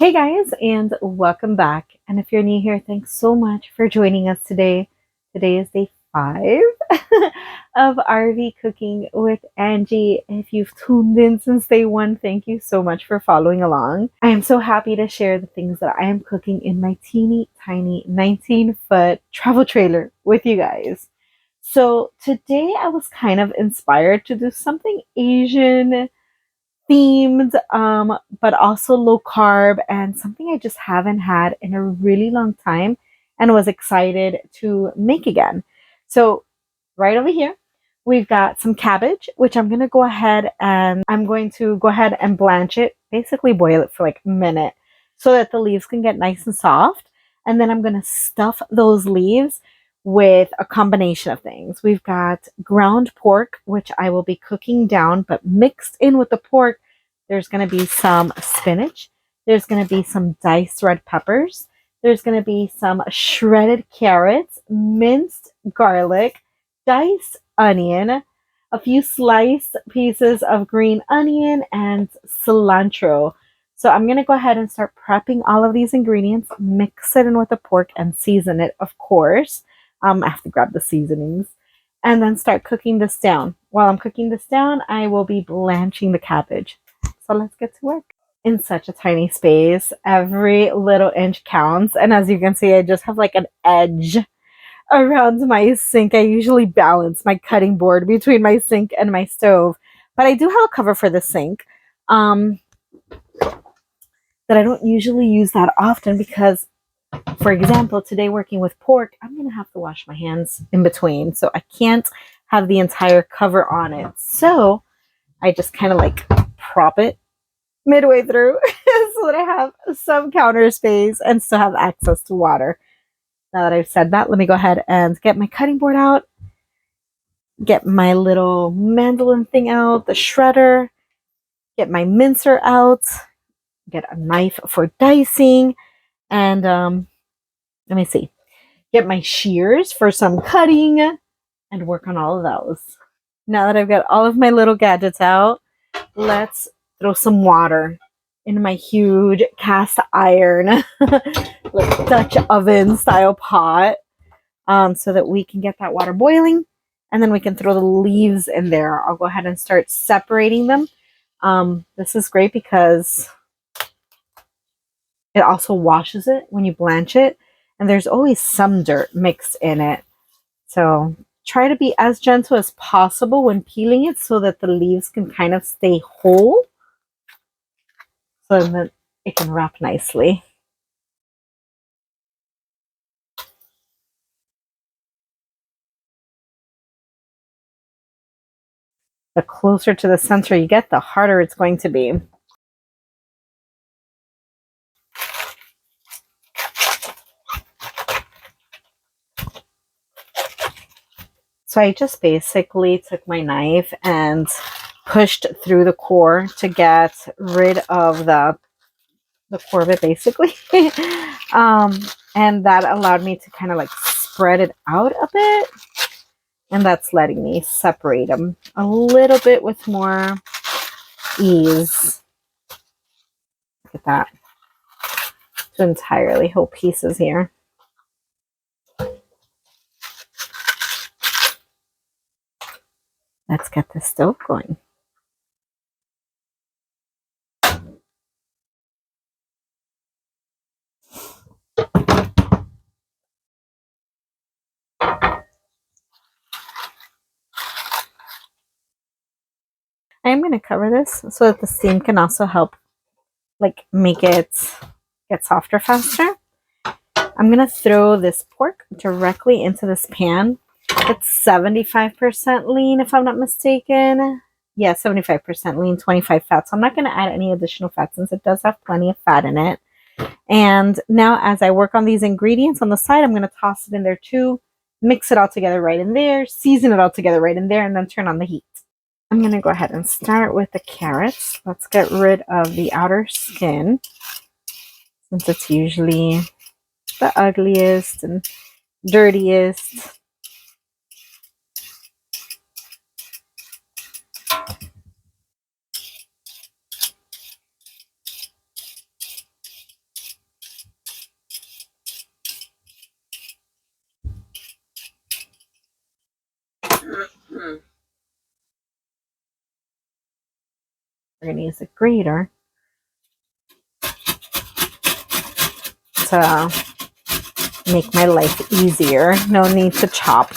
Hey guys, and welcome back. And if you're new here, thanks so much for joining us today. Today is day 5 of RV Cooking with Angie. If you've tuned in since day 1, thank you so much for following along. I am so happy to share the things that I am cooking in my teeny tiny 19-foot travel trailer with you guys. So today I was kind of inspired to do something Asian themed, but also low carb and something I just haven't had in a really long time and was excited to make again. So right over here, we've got some cabbage, which I'm going to go ahead and blanch it, basically boil it for like a minute so that the leaves can get nice and soft. And then I'm going to stuff those leaves with a combination of things. We've got ground pork, which I will be cooking down, but mixed in with the pork, there's going to be some spinach. There's going to be some diced red peppers. There's going to be some shredded carrots, minced garlic, diced onion, a few sliced pieces of green onion, and cilantro. So I'm going to go ahead and start prepping all of these ingredients, mix it in with the pork, and season it, of course. I have to grab the seasonings and then start cooking this down. While I'm cooking this down, I will be blanching the cabbage. So let's get to work. In such a tiny space, every little inch counts. And as you can see, I just have like an edge around my sink. I usually balance my cutting board between my sink and my stove. But I do have a cover for the sink that I don't usually use that often because, for example, today working with pork, I'm going to have to wash my hands in between. So I can't have the entire cover on it. So I just kind of like prop it midway through so that I have some counter space and still have access to water. Now that I've said that, let me go ahead and get my cutting board out, get my little mandolin thing out, the shredder, get my mincer out, get a knife for dicing, and let me see, get my shears for some cutting and work on all of those. Now that I've got all of my little gadgets out, let's throw some water in my huge cast iron, like Dutch oven style pot, so that we can get that water boiling, and then we can throw the leaves in there. I'll go ahead and start separating them. This is great because it also washes it when you blanch it, and there's always some dirt mixed in it. So try to be as gentle as possible when peeling it so that the leaves can kind of stay whole, so that it can wrap nicely. The closer to the center you get, the harder it's going to be. So I just basically took my knife and pushed through the core to get rid of the core of it, basically. And that allowed me to kind of like spread it out a bit. And that's letting me separate them a little bit with more ease. Look at that. Two entirely whole pieces here. Let's get this stove going. I am going to cover this so that the steam can also help like make it get softer faster. I'm going to throw this pork directly into this pan. It's 75% lean, if I'm not mistaken. Yeah, 75% lean, 25 fat. So I'm not going to add any additional fat since it does have plenty of fat in it. And now as I work on these ingredients on the side, I'm going to toss it in there too, mix it all together right in there, season it all together right in there, and then turn on the heat. I'm going to go ahead and start with the carrots. Let's get rid of the outer skin, since it's usually the ugliest and dirtiest. We're gonna use a grater to make my life easier. No need to chop.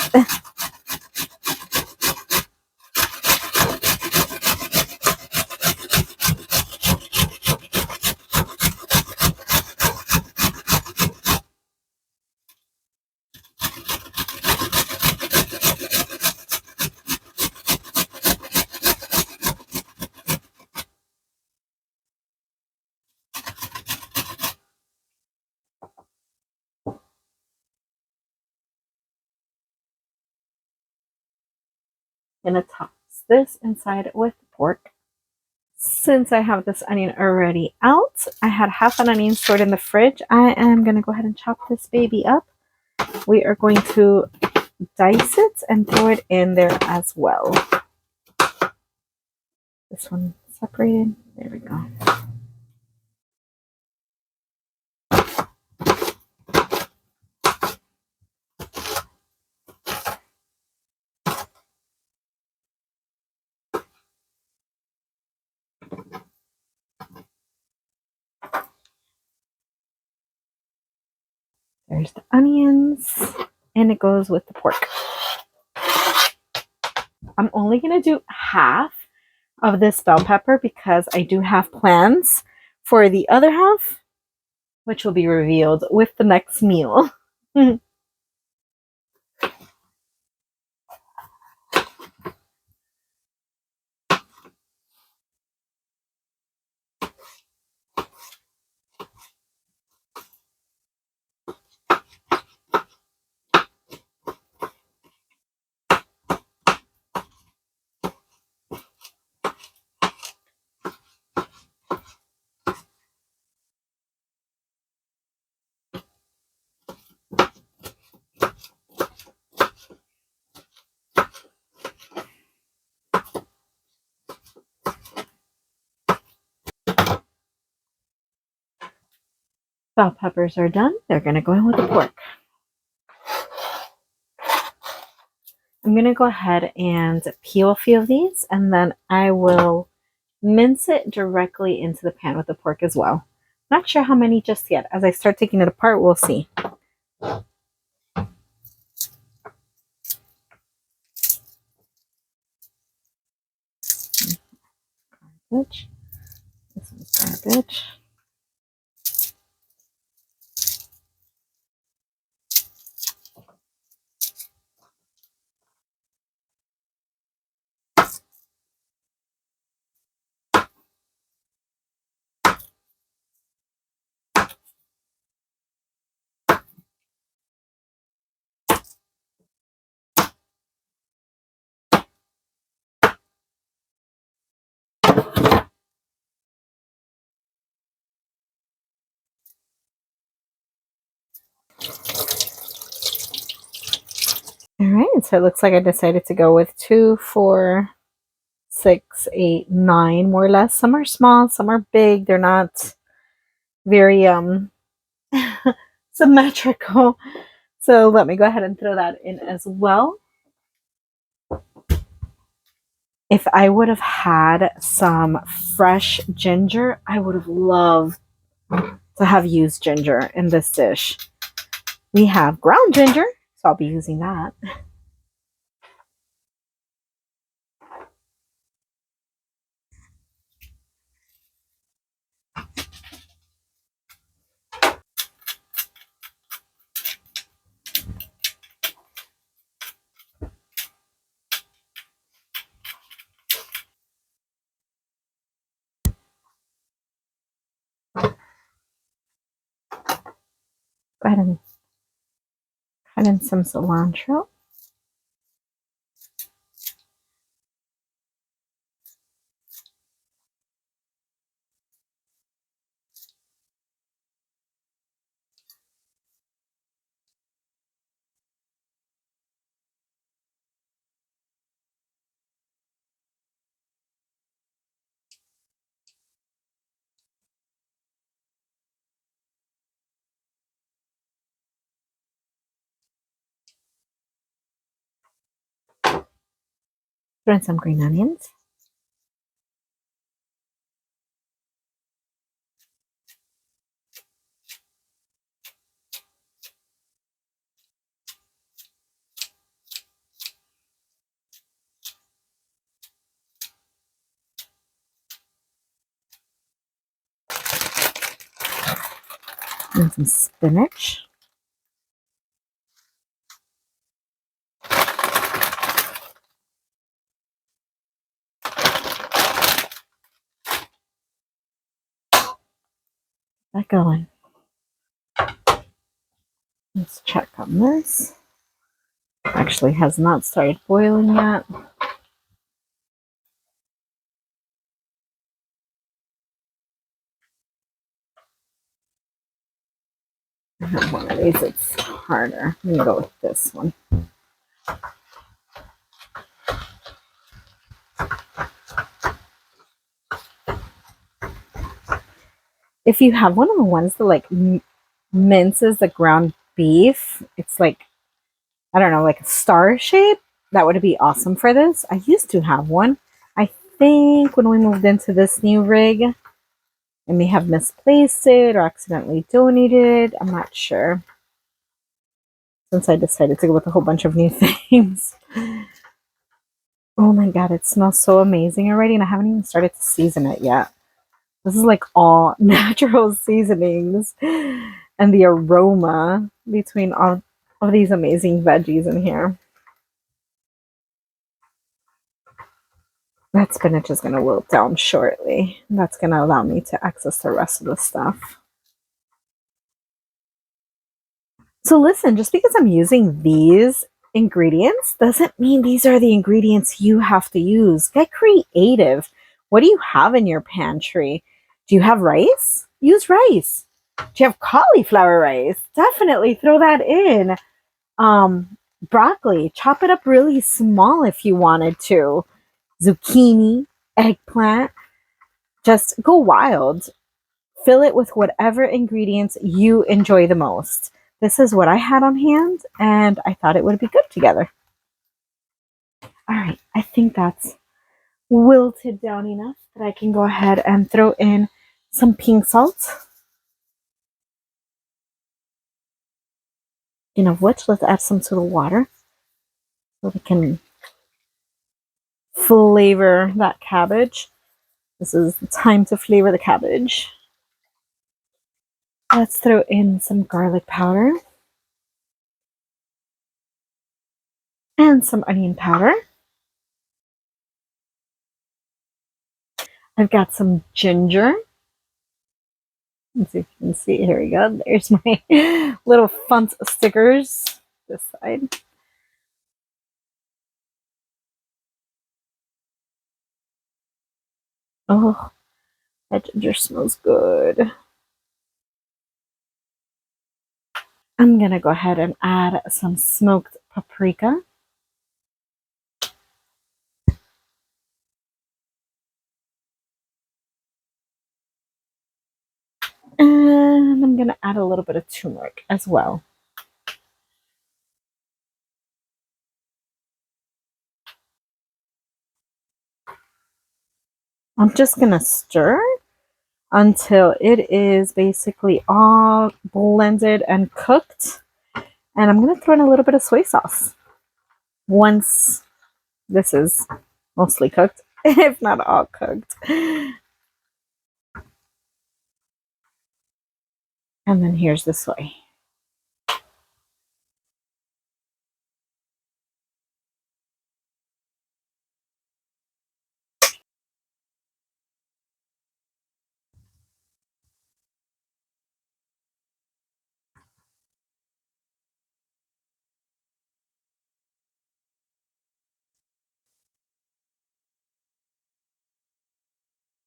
I'm gonna toss this inside with pork. Since I have this onion already out, I had half an onion stored in the fridge. I am gonna go ahead and chop this baby up. We are going to dice it and throw it in there as well. This one separated. There we go. There's the onions, and it goes with the pork. I'm only going to do half of this bell pepper because I do have plans for the other half, which will be revealed with the next meal. Bell peppers are done. They're going to go in with the pork. I'm going to go ahead and peel a few of these, and then I will mince it directly into the pan with the pork as well. Not sure how many just yet. As I start taking it apart, we'll see. Garbage. This one's garbage. All right, so it looks like I decided to go with 2, 4, 6, 8, 9, more or less. Some are small, some are big. They're not very symmetrical. So let me go ahead and throw that in as well. If I would have had some fresh ginger, I would have loved to have used ginger in this dish. We have ground ginger, so I'll be using that. Go ahead and cut in some cilantro. Throw in some green onions. And some spinach. That going. Let's check on this. Actually has not started boiling yet. I have one of these, it's harder. I'm gonna go with this one. If you have one of the ones that like minces the ground beef, it's like, I don't know, like a star shape, that would be awesome for this. I used to have one. I think when we moved into this new rig, I may have misplaced it or accidentally donated it. I'm not sure. Since I decided to go with a whole bunch of new things. Oh my god, it smells so amazing already, and I haven't even started to season it yet. This is like all natural seasonings and the aroma between all of these amazing veggies in here. That spinach is going to wilt down shortly. That's going to allow me to access the rest of the stuff. So listen, just because I'm using these ingredients doesn't mean these are the ingredients you have to use. Get creative. What do you have in your pantry? Do you have rice? Use rice. Do you have cauliflower rice? Definitely throw that in. Broccoli, chop it up really small if you wanted to. Zucchini, eggplant, just go wild. Fill it with whatever ingredients you enjoy the most. This is what I had on hand, and I thought it would be good together. All right, I think that's wilted down enough that I can go ahead and throw in some pink salt. Of which, let's add some to the water so we can flavor that cabbage. This is the time to flavor the cabbage. Let's throw in some garlic powder and some onion powder. I've got some ginger. Let's see if you can see. Here we go. There's my little fun stickers this side. Oh, that ginger smells good. I'm going to go ahead and add some smoked paprika. And I'm going to add a little bit of turmeric as well. I'm just going to stir until it is basically all blended and cooked. And I'm going to throw in a little bit of soy sauce once this is mostly cooked, if not all cooked. And then here's the soy.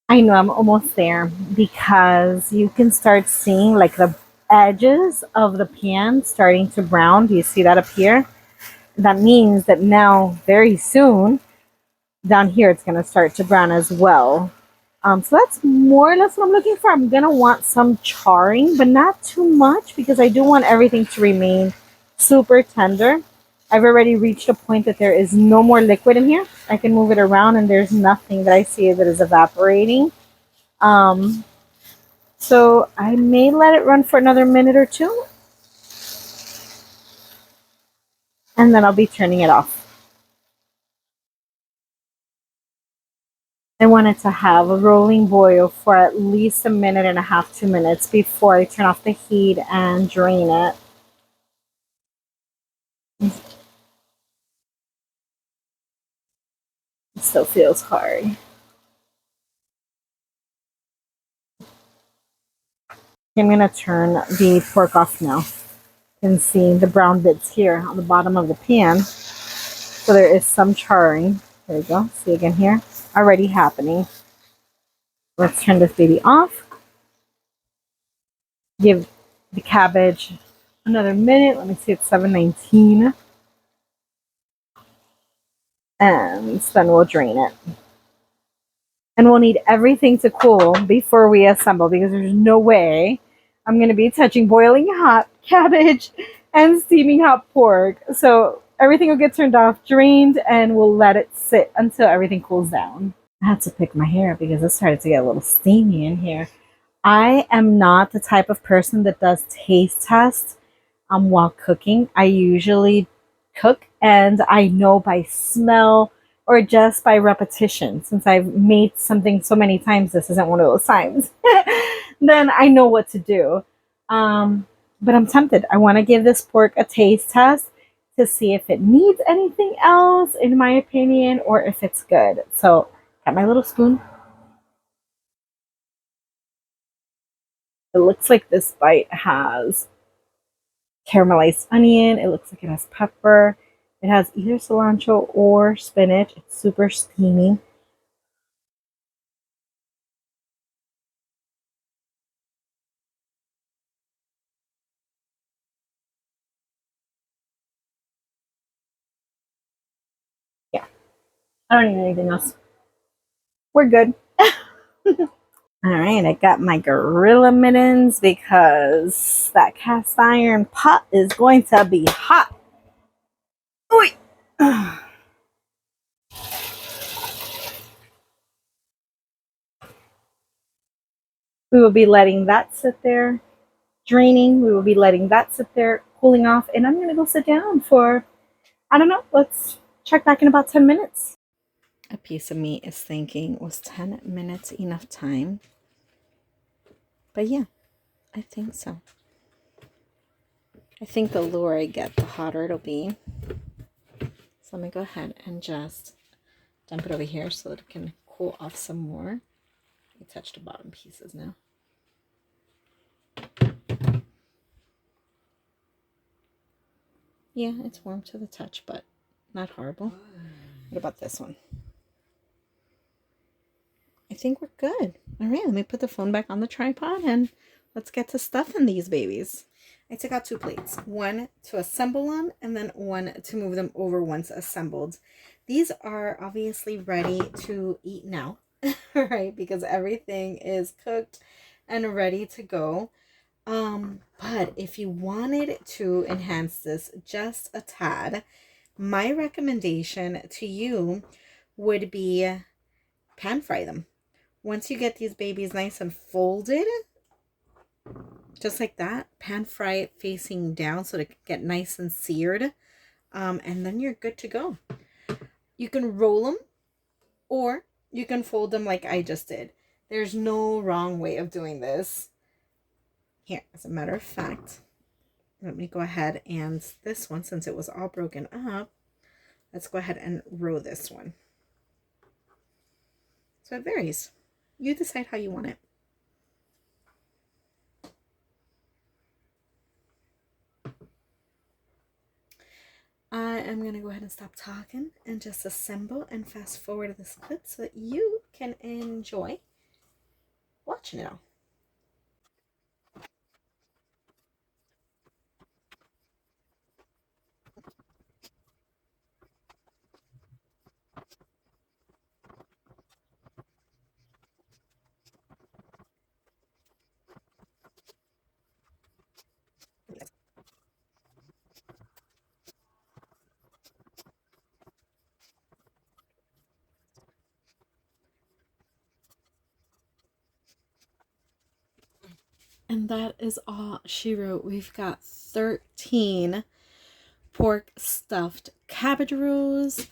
I know I'm almost there because you can start seeing like the edges of the pan starting to brown. Do you see that up here? That means that now very soon down here it's going to start to brown as well. So that's more or less what I'm looking for. I'm going to want some charring, but not too much because I do want everything to remain super tender. I've already reached a point that there is no more liquid in here. I can move it around and there's nothing that I see that is evaporating. Um, so I may let it run for another minute or two and then I'll be turning it off. I want it to have a rolling boil for at least a minute and a half, 2 minutes before I turn off the heat and drain it. It still feels hard. I'm going to turn the pork off now. You can see the brown bits here on the bottom of the pan. So there is some charring. There you go. See again here? Already happening. Let's turn this baby off. Give the cabbage another minute. Let me see, it's 7:19. And then we'll drain it. And we'll need everything to cool before we assemble because there's no way I'm going to be touching boiling hot cabbage and steaming hot pork. So everything will get turned off, drained, and we'll let it sit until everything cools down. I had to pick my hair because it started to get a little steamy in here. I am not the type of person that does taste tests while cooking. I usually cook and I know by smell or just by repetition. Since I've made something so many times, this isn't one of those times. Then I know what to do. But I'm tempted. I want to give this pork a taste test to see if it needs anything else, in my opinion, or if it's good. So, got my little spoon. It looks like this bite has caramelized onion. It looks like it has pepper. It has either cilantro or spinach. It's super steamy. Yeah, I don't need anything else. We're good. All right, I got my gorilla mittens because that cast iron pot is going to be hot. Oy. We will be letting that sit there, draining. We will be letting that sit there, cooling off, and I'm going to go sit down for, I don't know, let's check back in about 10 minutes. A piece of me is thinking, was 10 minutes enough time? But yeah, I think so. I think the lower I get, the hotter it'll be. So let me go ahead and just dump it over here so that it can cool off some more. I touched the bottom pieces now. Yeah, it's warm to the touch, but not horrible. What about this one? I think we're good. All right, let me put the phone back on the tripod and let's get to stuffing these babies. I took out 2 plates, one to assemble on and then one to move them over once assembled. These are obviously ready to eat now, right? Because everything is cooked and ready to go. But if you wanted to enhance this just a tad, my recommendation to you would be pan fry them. Once you get these babies nice and folded, just like that, pan fry it facing down so they can get nice and seared. And then you're good to go. You can roll them or you can fold them like I just did. There's no wrong way of doing this. Here, as a matter of fact, let me go ahead and this one, since it was all broken up, let's go ahead and roll this one. So it varies. You decide how you want it. I am going to go ahead and stop talking and just assemble and fast forward this clip so that you can enjoy watching it all. And that is all she wrote. We've got 13 pork stuffed cabbage rolls.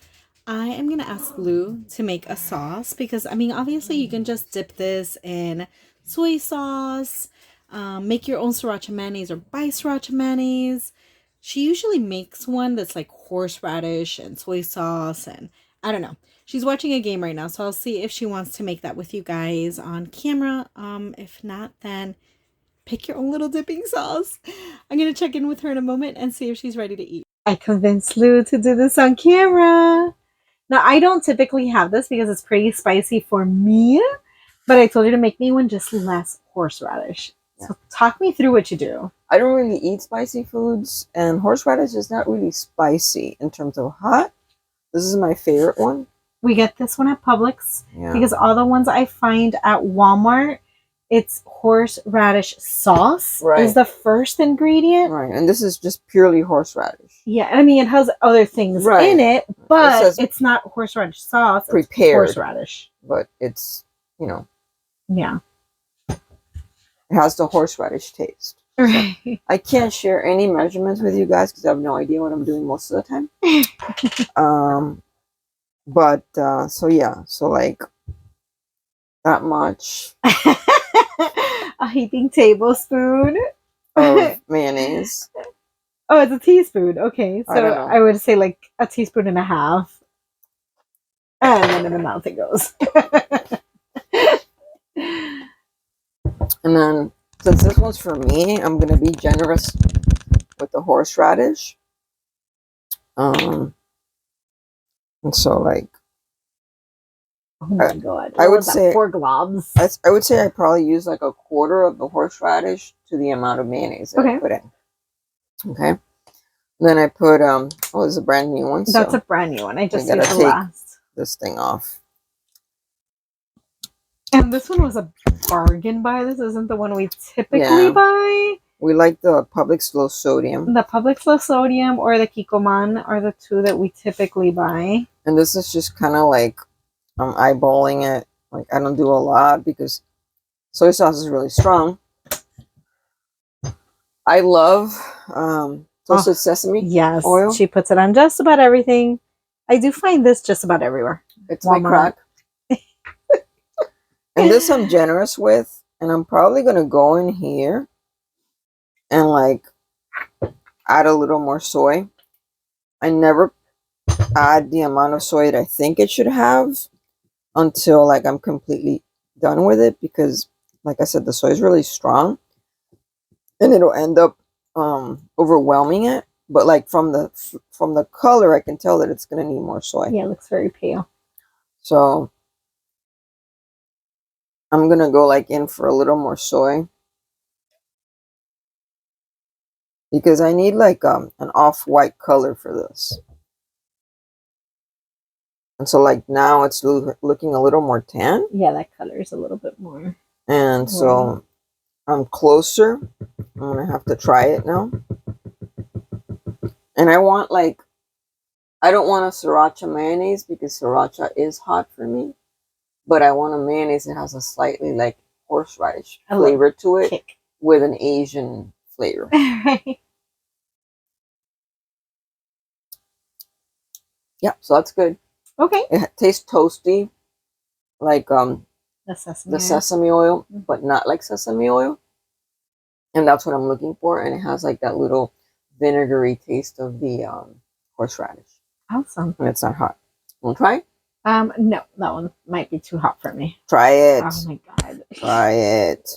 I am going to ask Lou to make a sauce because, I mean, obviously you can just dip this in soy sauce, make your own sriracha mayonnaise or buy sriracha mayonnaise. She usually makes one that's like horseradish and soy sauce, and I don't know. She's watching a game right now, so I'll see if she wants to make that with you guys on camera. If not, then pick your own little dipping sauce. I'm going to check in with her in a moment and see if she's ready to eat. I convinced Lou to do this on camera. Now, I don't typically have this because it's pretty spicy for me, but I told you to make me one just less horseradish. Yeah. So talk me through what you do. I don't really eat spicy foods, and horseradish is not really spicy in terms of hot. This is my favorite one. We get this one at Publix because all the ones I find at Walmart, it's horseradish sauce is the first ingredient. Right, and this is just purely horseradish. Yeah, I mean, it has other things in it, but it's not horseradish sauce. Prepared. It's horseradish. But it's, you know. Yeah. It has the horseradish taste. Right. So I can't share any measurements with you guys because I have no idea what I'm doing most of the time. So yeah, so like that much. A heaping tablespoon of mayonnaise. Oh, it's a teaspoon. Okay, so I would say like a teaspoon and a half. And then in the mouth it goes. And then, since this one's for me, I'm going to be generous with the horseradish. And so, like, oh my God. I would say 4 globs. I would say I probably use like a quarter of the horseradish to the amount of mayonnaise that I put in. Okay. And then I put, oh, this is a brand new one. That's a brand new one. I just gotta take this thing off. And this one was a bargain buy. This isn't the one we typically buy. We like the Publix low sodium. The Publix low sodium or the Kikkoman are the two that we typically buy. And this is just kind of like, I'm eyeballing it. Like, I don't do a lot because soy sauce is really strong. I love toasted sesame oil. She puts it on just about everything. I do find this just about everywhere. It's my crack. And this I'm generous with. And I'm probably going to go in here and like add a little more soy. I never add the amount of soy that I think it should have until like I'm completely done with it, because like I said, the soy is really strong and it'll end up overwhelming it. But like from the color, I can tell that it's going to need more soy. Yeah, it looks very pale. So I'm going to go like in for a little more soy, because I need like an off-white color for this. And so like now it's looking a little more tan. Yeah, that color is a little bit more. And so I'm closer. I'm going to have to try it now. And I want like, I don't want a sriracha mayonnaise because sriracha is hot for me. But I want a mayonnaise that has a slightly like horseradish flavor to it with an Asian flavor. Right. Yeah, so that's good. Okay. It tastes toasty, like the sesame oil, but not like sesame oil. And that's what I'm looking for. And it has like that little vinegary taste of the horseradish. Awesome. And it's not hot. Want to try? No, that one might be too hot for me. Try it. Oh my God. Try it.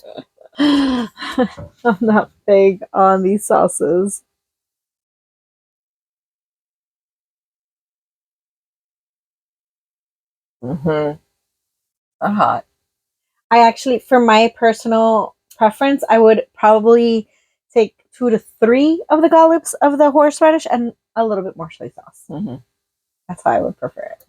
I'm not big on these sauces. Not hot. I actually, for my personal preference, I would probably take 2 to 3 of the dollops of the horseradish and a little bit more soy sauce. That's how I would prefer it.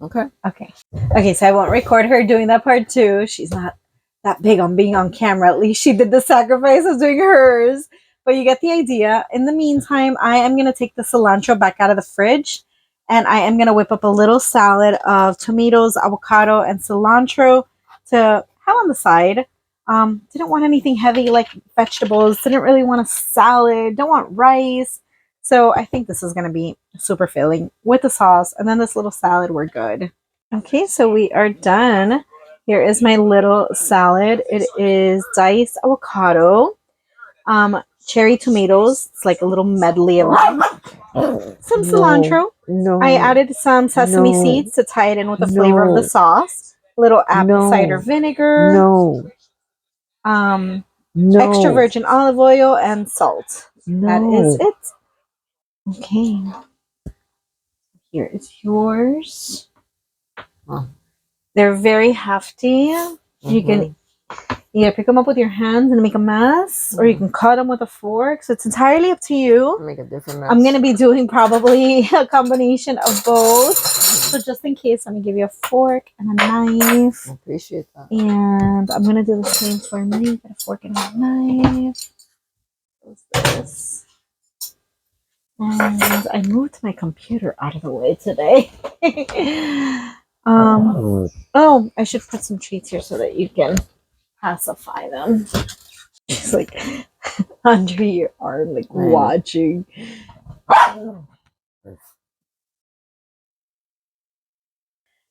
Okay, so I won't record her doing that part too. She's not that big on being on camera. At least she did the sacrifice of doing hers. But you get the idea. In the meantime, I am going to take the cilantro back out of the fridge. And I am going to whip up a little salad of tomatoes, avocado, and cilantro to have on the side. Didn't want anything heavy like vegetables. Didn't really want a salad. Don't want rice. So I think this is going to be super filling with the sauce. And then this little salad, we're good. Okay, so we are done. Here is my little salad. It is diced avocado, cherry tomatoes. It's like a little medley of them. Some cilantro. No. I added some sesame seeds to tie it in with the flavor of the sauce. A little apple cider vinegar. No. Extra virgin olive oil and salt. That is it. Okay. Here is yours. Oh. They're very hefty. You can either pick them up with your hands and make a mess, or you can cut them with a fork. So it's entirely up to you. Make a different mess. I'm going to be doing probably a combination of both. So just in case, let me give you a fork and a knife. I appreciate that. And I'm going to do the same for me. Get a fork and a knife. Close this. And I moved my computer out of the way today. Oh, I should put some treats here so that you can pacify them. It's like under your arm, like watching. All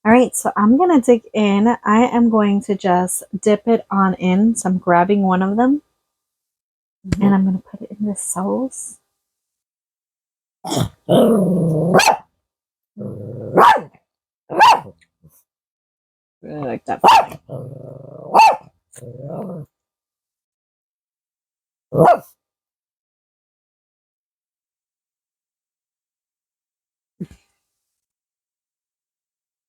right, so I'm gonna dig in. I am going to just dip it on in. So I'm grabbing one of them, and I'm gonna put it in this sauce. Really like that.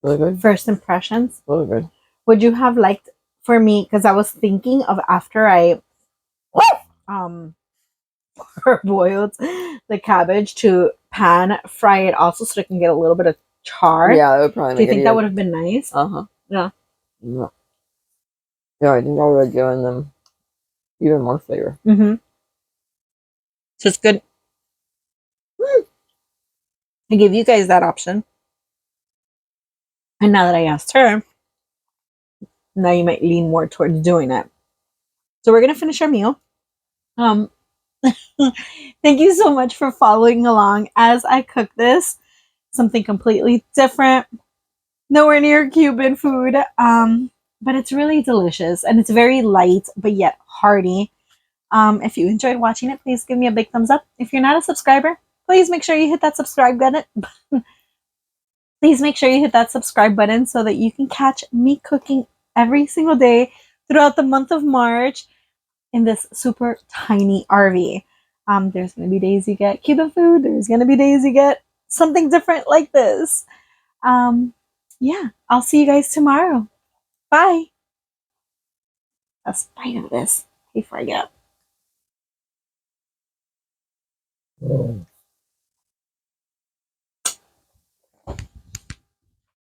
Really good. First impressions. Really good. Would you have liked for me? Because I was thinking of after I boiled the cabbage to pan fry it also so it can get a little bit of char. Yeah, that would probably. Do you think that would have been nice? Yeah. Yeah, I think I would have given them even more flavor. So it's good. I gave you guys that option. And now that I asked her, now you might lean more towards doing it. So we're going to finish our meal. Thank you so much for following along as I cook this. Something completely different. Nowhere near Cuban food. But it's really delicious. And it's very light, but yet hearty. If you enjoyed watching it, please give me a big thumbs up. If you're not a subscriber, please make sure you hit that subscribe button. Please make sure you hit that subscribe button so that you can catch me cooking every single day throughout the month of March in this super tiny RV. There's going to be days you get Cuban food. There's going to be days you get something different like this. Yeah, I'll see you guys tomorrow. Bye. Let's bite of this before I get up.